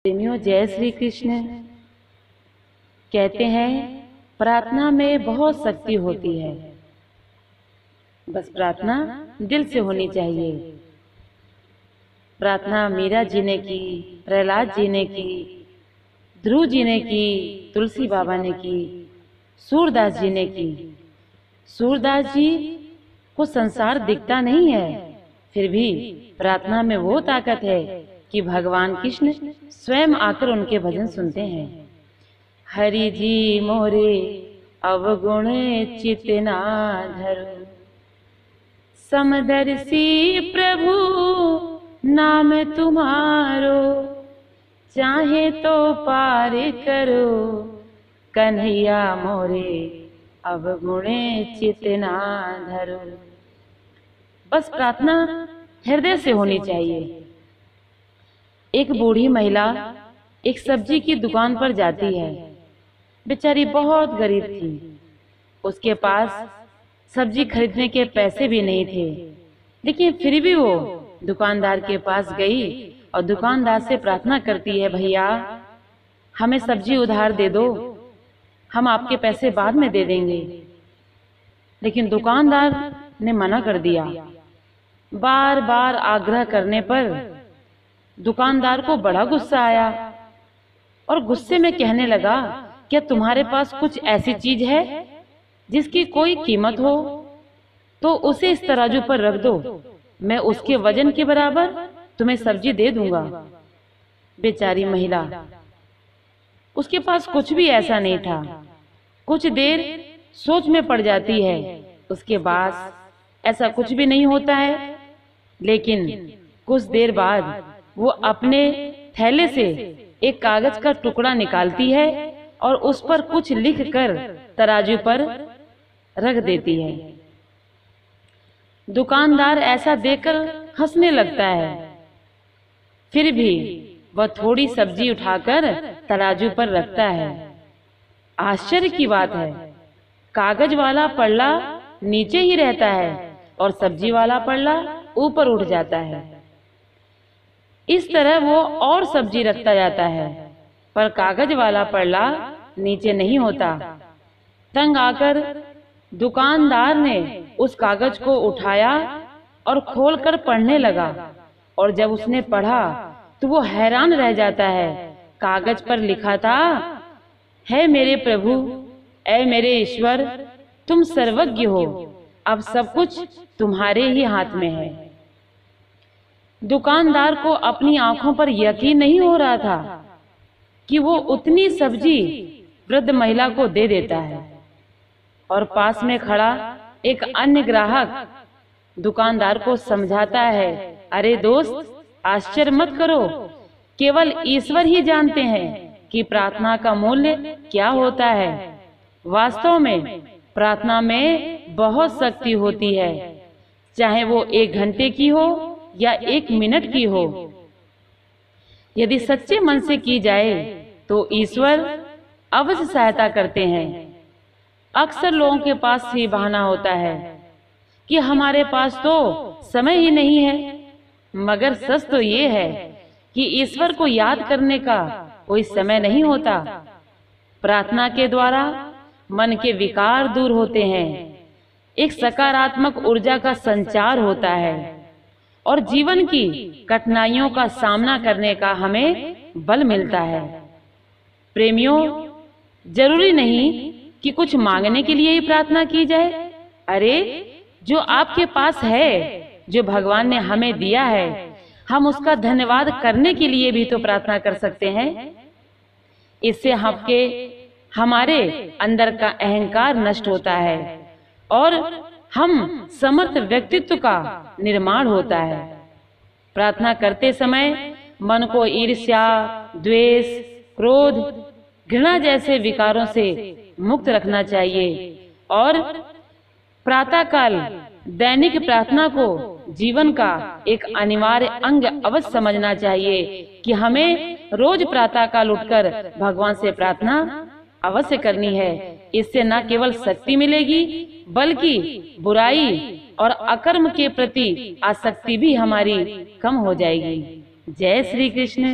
प्रेमियों, जय श्री कृष्ण। कहते हैं प्रार्थना में बहुत शक्ति होती है, बस प्रार्थना दिल से होनी चाहिए। प्रार्थना मीरा जी ने की, प्रहलाद जी ने की, ध्रुव जी ने की, तुलसी बाबा ने की, सूरदास जी ने की। सूरदास जी को संसार दिखता नहीं है, फिर भी प्रार्थना में वो ताकत है कि भगवान कृष्ण स्वयं आकर उनके भजन सुनते हैं। हरि जी मोरे अवगुण चित ना धरो, समदर्शी प्रभु नाम तुम्हारो, चाहे तो पार करो कन्हैया मोरे अवगुण चित ना धरो। बस प्रार्थना हृदय से होनी चाहिए। एक बूढ़ी महिला एक सब्जी की दुकान पर जाती है। बेचारी बहुत गरीब थी, उसके पास सब्जी खरीदने के पैसे भी नहीं थे, लेकिन फिर भी वो दुकानदार के पास गई और दुकानदार से प्रार्थना करती है, भैया हमें सब्जी उधार दे दो, हम आपके पैसे बाद में दे देंगे। लेकिन दुकानदार ने मना कर दिया। बार बार आग्रह करने पर दुकानदार को बड़ा गुस्सा आया और गुस्से में कहने लगा, क्या तुम्हारे पास कुछ ऐसी चीज है जिसकी कोई कीमत हो तो उसे इस तराजू पर रख दो, मैं उसके वजन के बराबर तुम्हें सब्जी दे दूंगा। बेचारी महिला, उसके पास कुछ भी ऐसा नहीं था। कुछ देर सोच में पड़ जाती है, उसके पास ऐसा कुछ भी नहीं होता है। लेकिन कुछ देर बाद वो अपने थैले से एक कागज का टुकड़ा निकालती है और उस पर कुछ लिखकर तराजू पर रख देती है। दुकानदार ऐसा देखकर हंसने लगता है, फिर भी वह थोड़ी सब्जी उठाकर तराजू पर रखता है। आश्चर्य की बात है, कागज वाला पल्ला नीचे ही रहता है और सब्जी वाला पल्ला ऊपर उठ जाता है। इस तरह वो और सब्जी रखता जाता है, पर कागज वाला पल्ला नीचे नहीं होता। तंग आकर दुकानदार ने उस कागज को उठाया और खोलकर पढ़ने लगा, और जब उसने पढ़ा तो वो हैरान रह जाता है। कागज पर लिखा था, है मेरे प्रभु, ऐ मेरे ईश्वर, तुम सर्वज्ञ हो, अब सब कुछ तुम्हारे ही हाथ में है। दुकानदार को अपनी आंखों पर यकीन नहीं हो रहा था कि वो उतनी सब्जी वृद्ध महिला को दे देता है। और पास में खड़ा एक अन्य ग्राहक दुकानदार को समझाता है, अरे दोस्त, आश्चर्य मत करो, केवल ईश्वर ही जानते हैं कि प्रार्थना का मूल्य क्या होता है। वास्तव में प्रार्थना में बहुत शक्ति होती है, चाहे वो 1 घंटे की हो या 1 मिनट की हो। यदि सच्चे मन से की जाए तो ईश्वर अवश्य सहायता करते हैं। अक्सर लोगों के पास ही बहाना होता है कि हमारे पास तो समय ही नहीं है, मगर सच तो ये है कि ईश्वर को याद करने का कोई समय नहीं होता। प्रार्थना के द्वारा मन के विकार दूर होते हैं, एक सकारात्मक ऊर्जा का संचार होता है और जीवन की कठिनाइयों का सामना करने का हमें बल मिलता है। प्रेमियों, जरूरी नहीं कि कुछ मांगने के लिए ही प्रार्थना की जाए। अरे, जो आपके पास है, जो भगवान ने हमें दिया है, हम उसका धन्यवाद करने के लिए भी तो प्रार्थना कर सकते हैं। इससे हमारे अंदर का अहंकार नष्ट होता है और हम समर्थ व्यक्तित्व का निर्माण होता है। प्रार्थना करते समय मन को ईर्ष्या, द्वेष, क्रोध, घृणा जैसे विकारों से मुक्त रखना चाहिए और प्रातःकाल दैनिक प्रार्थना को जीवन का एक अनिवार्य अंग अवश्य समझना चाहिए कि हमें रोज प्रातःकाल उठकर भगवान से प्रार्थना अवश्य करनी है। इससे न केवल शक्ति मिलेगी बल्कि बुराई और अकर्म के प्रति आसक्ति भी हमारी कम हो जाएगी। जय श्री कृष्ण।